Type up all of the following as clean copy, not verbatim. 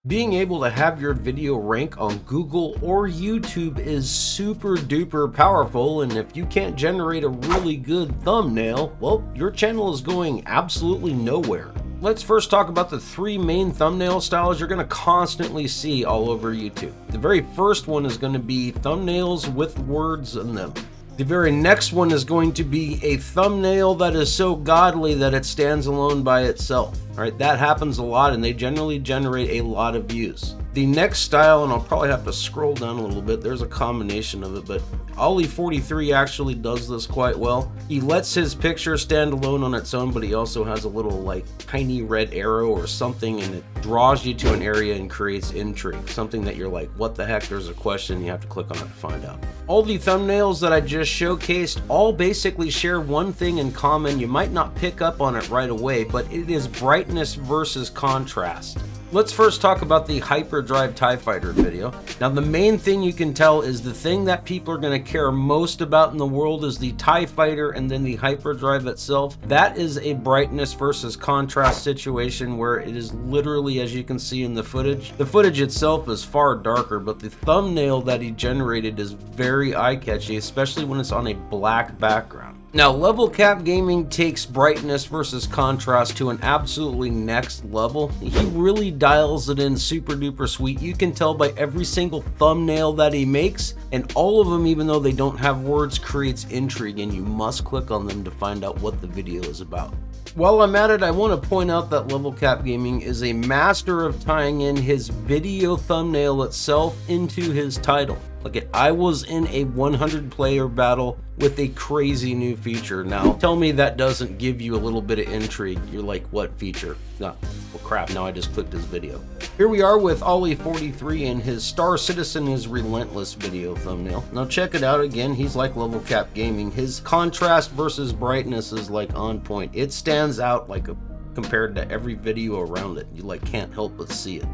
Being able to have your video rank on Google or YouTube is super duper powerful, and if you can't generate a really good thumbnail, well, your channel is going absolutely nowhere. Let's first talk about the three main thumbnail styles you're going to constantly see all over YouTube. The very first one is going to be thumbnails with words in them. The very next one is going to be a thumbnail that is so godly that it stands alone by itself. All right, that happens a lot and they generally generate a lot of views. The next style, and I'll probably have to scroll down a little bit, there's a combination of it, but Ollie43 actually does this quite well. He lets his picture stand alone on its own, but he also has a little like tiny red arrow or something, and it draws you to an area and creates intrigue. Something that you're like, what the heck, there's a question, you have to click on it to find out. All the thumbnails that I just showcased all basically share one thing in common. You might not pick up on it right away, but it is brightness versus contrast. Let's first talk about the Hyperdrive TIE Fighter video. Now, the main thing you can tell is the thing that people are going to care most about in the world is the TIE Fighter and then the Hyperdrive itself. That is a brightness versus contrast situation where it is literally, as you can see in the footage itself is far darker, but the thumbnail that he generated is very eye-catchy, especially when it's on a black background. Now, Level Cap Gaming takes brightness versus contrast to an absolutely next level. He really dials it in super duper sweet. You can tell by every single thumbnail that he makes, and all of them, even though they don't have words, creates intrigue, and you must click on them to find out what the video is about. While I'm at it, I want to point out that Level Cap Gaming is a master of tying in his video thumbnail itself into his title. Look, I was in a 100 player battle with a crazy new feature. Now, tell me that doesn't give you a little bit of intrigue. You're like, what feature? No, well crap, now I just clicked his video. Here we are with Ollie43 and his Star Citizen is Relentless video thumbnail. Now check it out again, he's like Level Cap Gaming. His contrast versus brightness is like on point. It stands out like compared to every video around it. You like can't help but see it.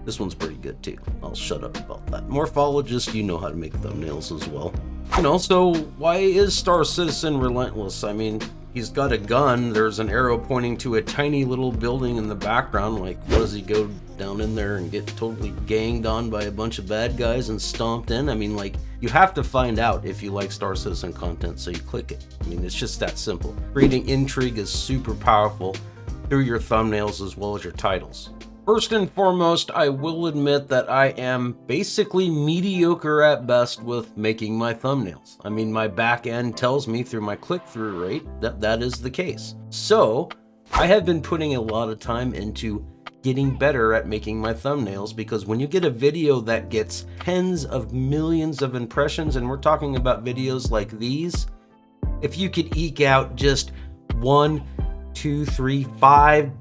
This one's pretty good too. I'll shut up about that. Morphologist, you know how to make thumbnails as well. You know, so why is Star Citizen relentless? I mean, he's got a gun, there's an arrow pointing to a tiny little building in the background. Like, what does he go down in there and get totally ganged on by a bunch of bad guys and stomped in? I mean, like, you have to find out if you like Star Citizen content, so you click it. I mean, it's just that simple. Creating intrigue is super powerful through your thumbnails as well as your titles. First and foremost, I will admit that I am basically mediocre at best with making my thumbnails. I mean, my back end tells me through my click-through rate that that is the case. So, I have been putting a lot of time into getting better at making my thumbnails, because when you get a video that gets tens of millions of impressions, and we're talking about videos like these, if you could eke out just 1, 2, 3, 5,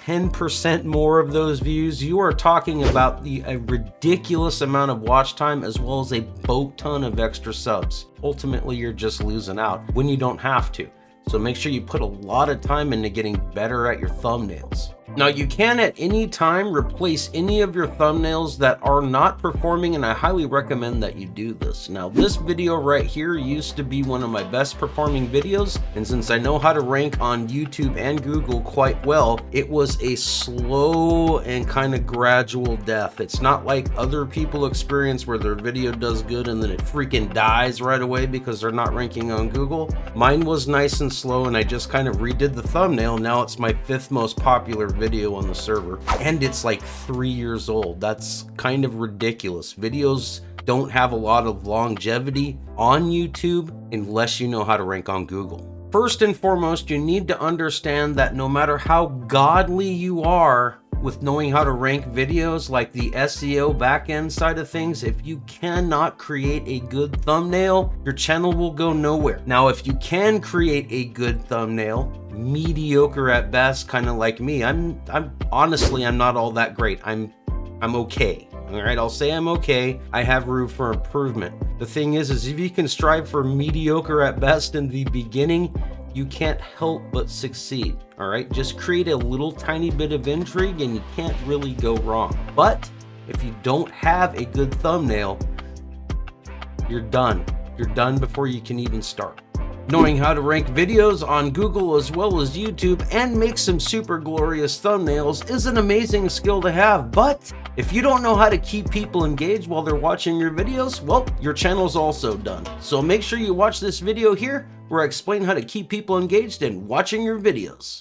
10% more of those views, you are talking about a ridiculous amount of watch time as well as a boat ton of extra subs. Ultimately, you're just losing out when you don't have to. So make sure you put a lot of time into getting better at your thumbnails. Now, you can at any time replace any of your thumbnails that are not performing, and I highly recommend that you do this. Now, this video right here used to be one of my best performing videos, and since I know how to rank on YouTube and Google quite well, it was a slow and kind of gradual death. It's not like other people experience where their video does good and then it freaking dies right away because they're not ranking on Google. Mine was nice and slow, and I just kind of redid the thumbnail. Now it's my 5th most popular video on the server, and it's like 3 years old. That's kind of ridiculous. Videos don't have a lot of longevity on YouTube unless you know how to rank on Google. First and foremost, you need to understand that no matter how godly you are with knowing how to rank videos, like the SEO backend side of things, if you cannot create a good thumbnail, your channel will go nowhere. Now, if you can create a good thumbnail, mediocre at best, kind of like me, I'm honestly, I'm not all that great. I'm okay. All right, I'll say I'm okay. I have room for improvement. The thing is if you can strive for mediocre at best in the beginning, you can't help but succeed. All right, just create a little tiny bit of intrigue and you can't really go wrong. But if you don't have a good thumbnail, you're done. You're done before you can even start. Knowing how to rank videos on Google as well as YouTube and make some super glorious thumbnails is an amazing skill to have, but If you don't know how to keep people engaged while they're watching your videos, well, your channel's also done. So make sure you watch this video here where I explain how to keep people engaged and watching your videos.